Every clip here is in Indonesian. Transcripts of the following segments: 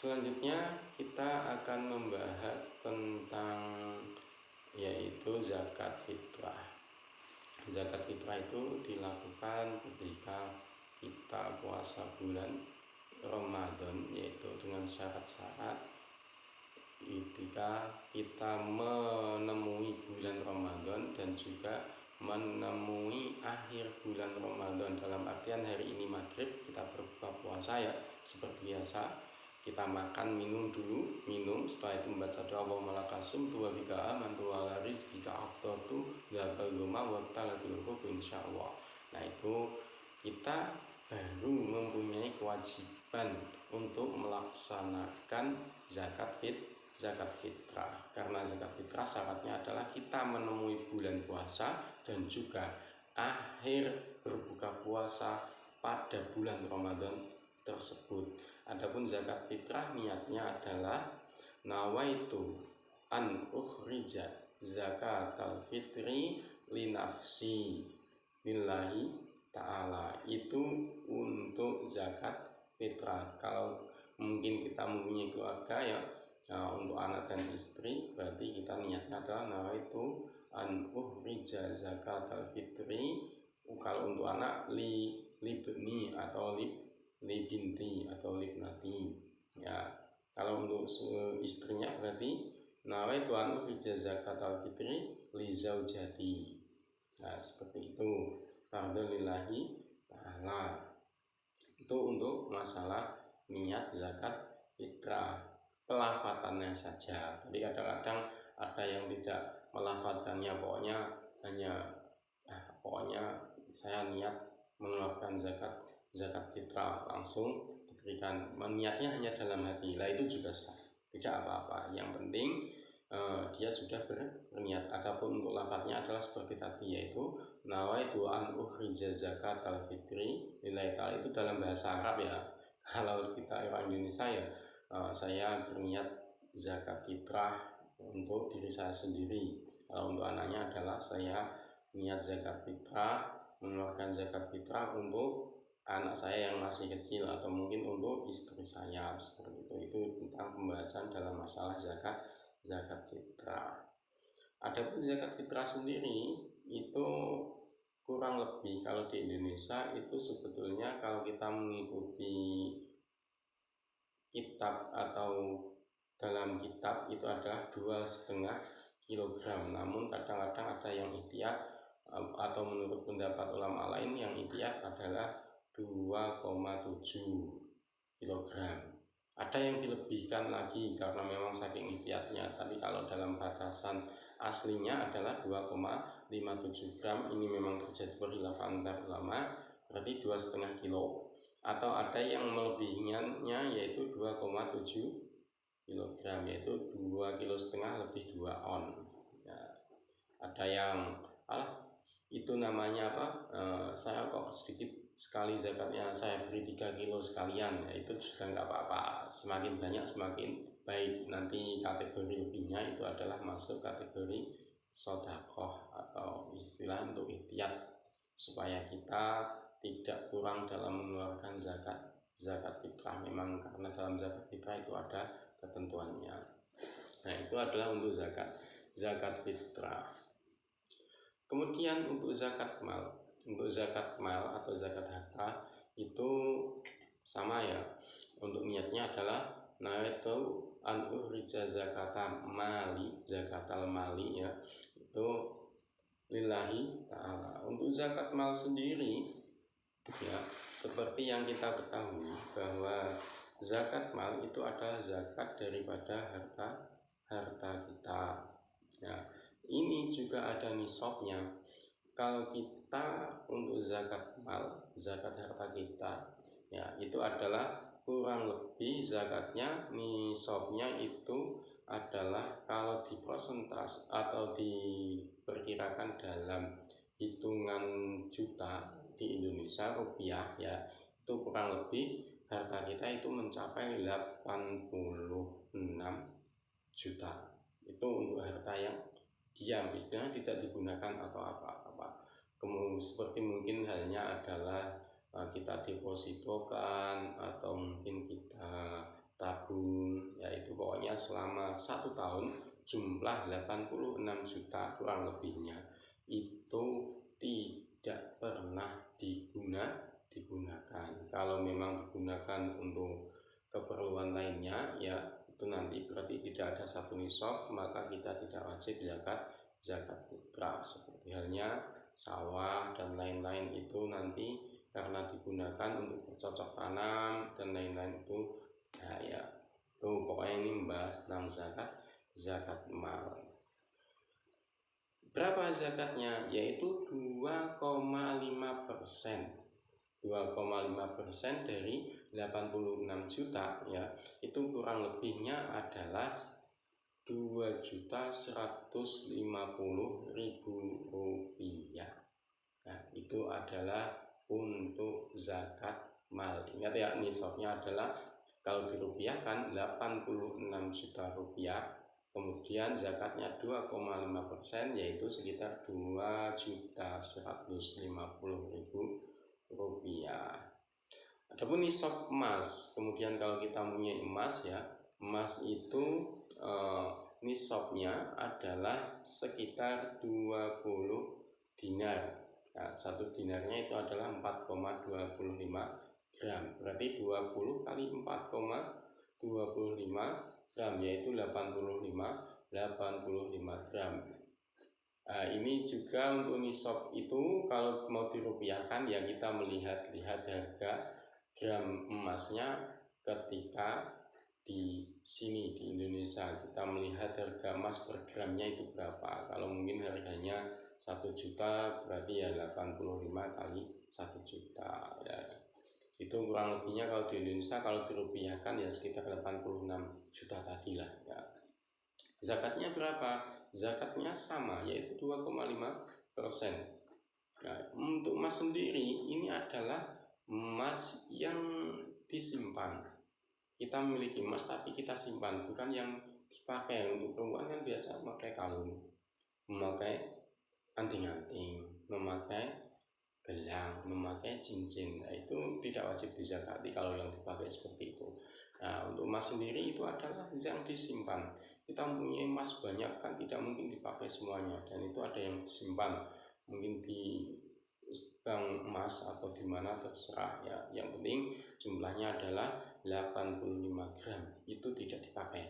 Selanjutnya kita akan membahas tentang yaitu zakat fitrah. Zakat fitrah itu dilakukan ketika kita puasa bulan Ramadan, yaitu dengan syarat-syarat ketika kita menemui bulan Ramadan dan juga menemui akhir bulan Ramadan. Dalam artian hari ini maghrib kita berbuka puasa ya seperti biasa, kita makan minum dulu, setelah itu membaca doa Allahumma lakasum wa bika amantu wa ala rizqika aftartu dzakal goma wa talatul hub insyaallah. Nah, itu kita baru mempunyai kewajiban untuk melaksanakan zakat fitrah. Karena zakat fitrah syaratnya adalah kita menemui bulan puasa dan juga akhir berbuka puasa pada bulan Ramadan tersebut. Adapun zakat fitrah niatnya adalah nawaitu an ukhrija zakatal fitri linafsi billahi ta'ala. Itu untuk zakat fitrah. Kalau mungkin kita mempunyai keluarga ya, untuk anak dan istri, berarti kita niatnya adalah nawaitu an ukhrija zakatal fitri. Kalau untuk anak libni atau libinti atau libnati ya. Kalau untuk istrinya berarti nawaitu an ukhrija zakatal fitri li zaujati. Nah, seperti itu. Alhamdulillahi ta'ala. Itu untuk masalah niat zakat fitrah, pelafatannya saja. Jadi kadang-kadang ada yang tidak melafatkannya, pokoknya saya niat mengeluarkan zakat fitrah, langsung diberikan. Niatnya hanya dalam hati, lah itu juga sah, tidak apa-apa. Yang penting dia sudah berniat. Adapun untuk lafadznya adalah seperti tadi, yaitu nawaitu an ukhrija zakatal fitri lillahi ta'ala. Itu dalam bahasa Arab ya. Kalau kita orang Indonesia ya, saya berniat zakat fitrah untuk diri saya sendiri. Kalau untuk anaknya adalah saya niat zakat fitrah, mengeluarkan zakat fitrah untuk anak saya yang masih kecil atau mungkin untuk istri saya, seperti itu. Itu tentang pembahasan dalam masalah zakat fitrah. Adapun zakat fitrah sendiri itu kurang lebih kalau di Indonesia itu sebetulnya kalau kita mengikuti kitab atau dalam kitab itu adalah 2,5 kilogram. Namun kadang-kadang ada yang ihtiyat atau menurut pendapat ulama lain yang ihtiyat adalah 2,7 kilogram. Ada yang dilebihkan lagi karena memang saking ihtiyatnya. Tapi kalau dalam batasan aslinya adalah 2,57 gram. Ini memang terjadi perkhilafan antar ulama, berarti 2,5 kilo. Atau ada yang melebihinya yaitu 2,7 kilogram, yaitu 2,5 kilo lebih 2 on ya. Ada yang itu namanya apa, saya kok sedikit sekali zakatnya, saya beri 3 kilo sekalian ya, itu sudah nggak apa-apa. Semakin banyak semakin baik. Nanti kategori lebihnya itu adalah masuk kategori sodakoh atau istilah untuk ihtiyat, supaya kita tidak kurang dalam mengeluarkan zakat fitrah. Memang karena dalam zakat fitrah itu ada ketentuannya. Nah, itu adalah untuk zakat fitrah. Kemudian untuk zakat mal atau zakat harta itu sama ya. Untuk niatnya adalah nawaitu an ukhrija zakatal mali ya, itu lillahi ta'ala. Untuk zakat mal sendiri ya, seperti yang kita ketahui bahwa zakat mal itu adalah zakat daripada harta kita ya. Ini juga ada nisabnya. Kalau kita untuk zakat mal, zakat harta kita ya, itu adalah kurang lebih zakatnya, nisabnya itu adalah kalau di persentase atau diperkirakan dalam hitungan juta di Indonesia rupiah ya, itu kurang lebih harta kita itu mencapai 86 juta. Itu untuk harta yang diam, istilahnya tidak digunakan atau apa-apa. Kemudian seperti mungkin halnya adalah kita depositokan atau mungkin kita tabung, yaitu pokoknya selama 1 tahun jumlah 86 juta kurang lebihnya itu tidak pernah digunakan. Kalau memang digunakan untuk keperluan lainnya, ya itu nanti berarti tidak ada satu nisab, maka kita tidak wajib zakat fitrah. Seperti halnya sawah dan lain-lain itu nanti karena digunakan untuk bercocok tanam dan lain-lain itu, ya itu pokoknya ini membahas tentang zakat mal. Berapa zakatnya? Yaitu 2,5%. 2,5% dari 86 juta, ya itu kurang lebihnya adalah 2.150.000 rupiah. Nah, itu adalah untuk zakat mal. Ingat ya, nisabnya adalah kalau dirupiahkan 86 juta rupiah, kemudian zakatnya 2,5%, yaitu sekitar 2.150.000 rupiah. Adapun nisab emas, kemudian kalau kita punya emas, ya emas itu nisabnya adalah sekitar 20 dinar. Nah, 1 dinarnya itu adalah 4,25 gram. Berarti 20 kali 4,25 gram, yaitu 85 gram. Nah, ini juga untuk nisab itu kalau mau dirupiahkan, ya kita melihat harga gram emasnya ketika di sini di Indonesia. Kita melihat harga emas per gramnya itu berapa. Kalau mungkin harganya 1 juta, berarti ya 85 kali 1 juta, ya itu kurang lebihnya kalau di Indonesia kalau dirupiahkan ya sekitar 86 juta tadi lah, ya. Zakatnya berapa? Zakatnya sama, yaitu 2,5%. Nah, untuk emas sendiri ini adalah emas yang disimpan. Kita memiliki emas tapi kita simpan, bukan yang dipakai. Untuk perempuan kan biasa memakai kalung, memakai anting-anting, memakai gelang, memakai cincin. Nah, itu tidak wajib dizakati kalau yang dipakai seperti itu. Nah, untuk emas sendiri itu adalah yang disimpan. Kita mempunyai emas banyak kan tidak mungkin dipakai semuanya, dan itu ada yang disimpan, mungkin di bank emas atau di mana terserah, ya. Yang penting jumlahnya adalah 85 gram, itu tidak dipakai.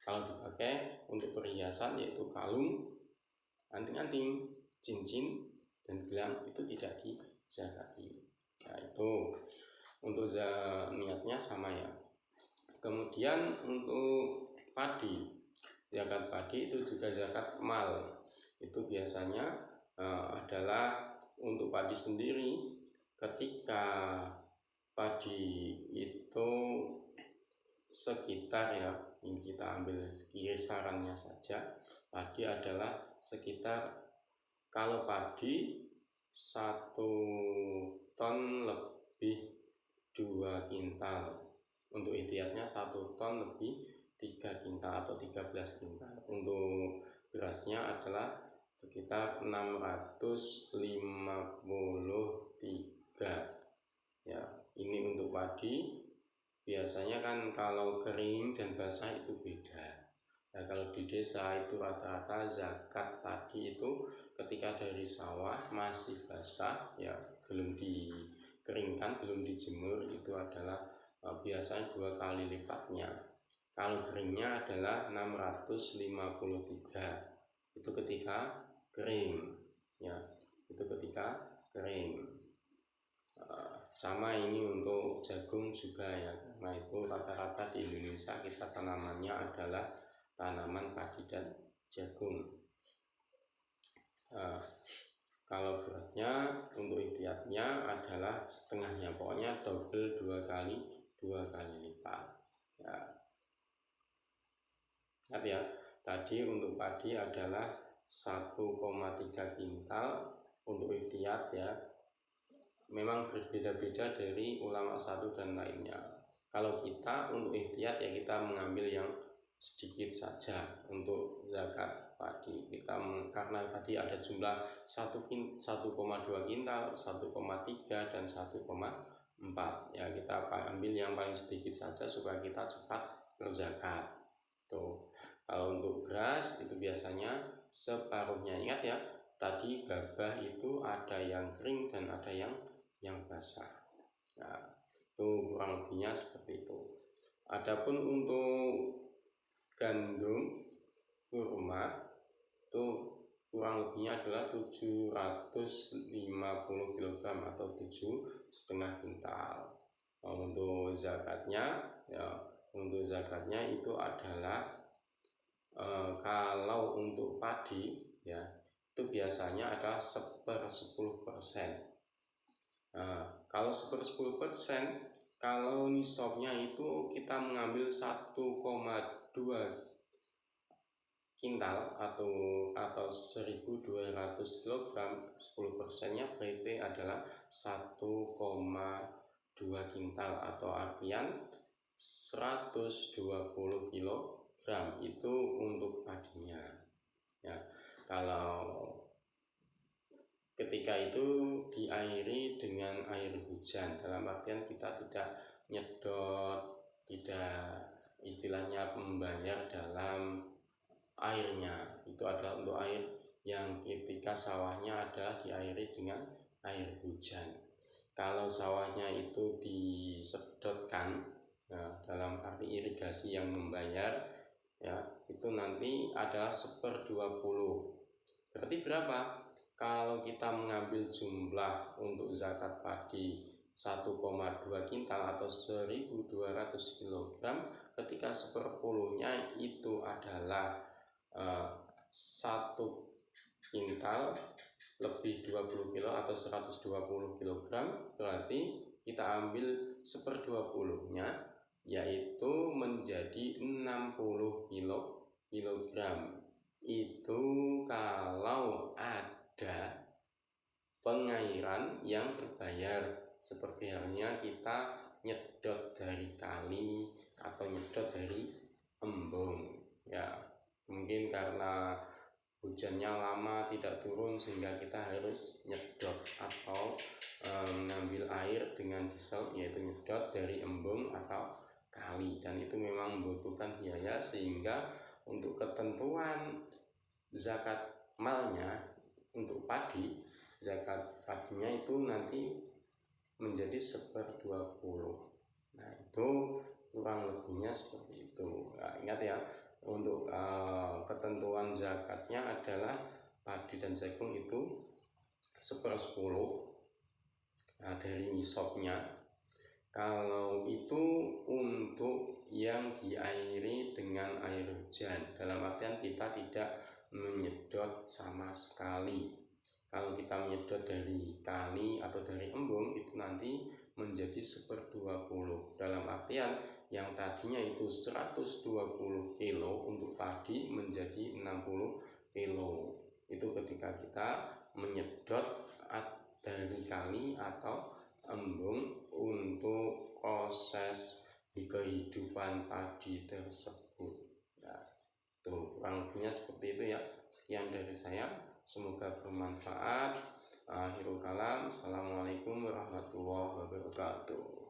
Kalau dipakai untuk perhiasan yaitu kalung, anting-anting, cincin, dan gelang itu tidak dizakati. Nah, itu untuk niatnya sama, ya. Kemudian untuk padi, zakat padi itu juga zakat mal. Itu biasanya adalah untuk padi sendiri. Ketika padi itu sekitar, ya ini kita ambil kisarannya saja, padi adalah sekitar, kalau padi 1 ton lebih 2 kintal, untuk ihtiyatnya 1 ton lebih 3 kintal atau 13 kintal. Untuk berasnya adalah sekitar 653, ya. Ini untuk padi. Biasanya kan kalau kering dan basah itu beda. Nah, kalau di desa itu rata-rata zakat padi itu ketika dari sawah masih basah, ya belum dikeringkan, belum dijemur, itu adalah biasanya 2 kali lipatnya. Kalau keringnya adalah 653, itu ketika kering, ya itu ketika kering. Sama ini untuk jagung juga, ya, karena itu rata-rata di Indonesia kita tanamannya adalah tanaman padi dan jagung. Kalau berasnya untuk ihtiyatnya adalah setengahnya, pokoknya double 2 kali lipat, ya. Ingat ya, tadi untuk padi adalah 1,3 kintal untuk ihtiyat, ya. Memang berbeda-beda dari ulama satu dan lainnya. Kalau kita untuk ihtiyat, ya kita mengambil yang sedikit saja untuk zakat padi. Kita karena tadi ada jumlah 1,2 kintal, 1,3 dan 1,4, ya kita kita ambil yang paling sedikit saja supaya kita cepat berzakat. Tuh. Kalau untuk beras itu biasanya separuhnya. Ingat ya, tadi gabah itu ada yang kering dan ada yang basah. Nah, itu kurang lebihnya seperti itu. Adapun untuk gandum kurma itu kurang lebihnya adalah 750 kg atau 7,5 kintal. Untuk zakatnya itu adalah kalau untuk padi ya itu biasanya adalah 1/10%. Kalau 1/10%, kalau nisabnya itu kita mengambil 1,2 kintal atau 1.200 kg, 10%-nya berarti adalah 1,2 kintal atau artian 120 kg itu untuk padinya ya. Kalau ketika itu diairi dengan air hujan, dalam artian kita tidak nyedot, tidak istilahnya membayar dalam airnya, itu adalah untuk air yang ketika sawahnya adalah diairi dengan air hujan. Kalau sawahnya itu disedotkan dalam arti irigasi yang membayar ya, itu nanti adalah 1/20. Berarti berapa? Kalau kita mengambil jumlah untuk zakat padi 1,2 kintal atau 1.200 kg, ketika 1/10-nya itu adalah 1 kintal lebih 20 kg atau 120 kg, berarti kita ambil 1/20-nya yaitu menjadi 60 kg. Itu kalau ada pengairan yang berbayar, seperti halnya kita nyedot dari kali atau nyedot dari embung ya. Mungkin karena hujannya lama tidak turun sehingga kita harus nyedot atau mengambil air dengan diesel, yaitu nyedot dari embung atau kali, dan itu memang membutuhkan biaya, sehingga untuk ketentuan zakat malnya untuk padi, zakat padinya itu nanti menjadi 1/20. Nah, itu kurang lebihnya seperti itu. Nah, ingat ya, untuk ketentuan zakatnya adalah padi dan jagung itu 1/10 dari nisabnya. Kalau itu untuk yang diairi dengan air hujan, dalam artian kita tidak menyedot sama sekali. Kalau kita menyedot dari kali atau dari embung, itu nanti menjadi 1/20. Dalam artian yang tadinya itu 120 kilo untuk padi menjadi 60 kilo. Itu ketika kita menyedot dari kali atau embung untuk proses di kehidupan padi tersebut. Nah, itu kurang lebihnya seperti itu ya. Sekian dari saya, semoga bermanfaat. Akhirul kalam, assalamualaikum warahmatullahi wabarakatuh.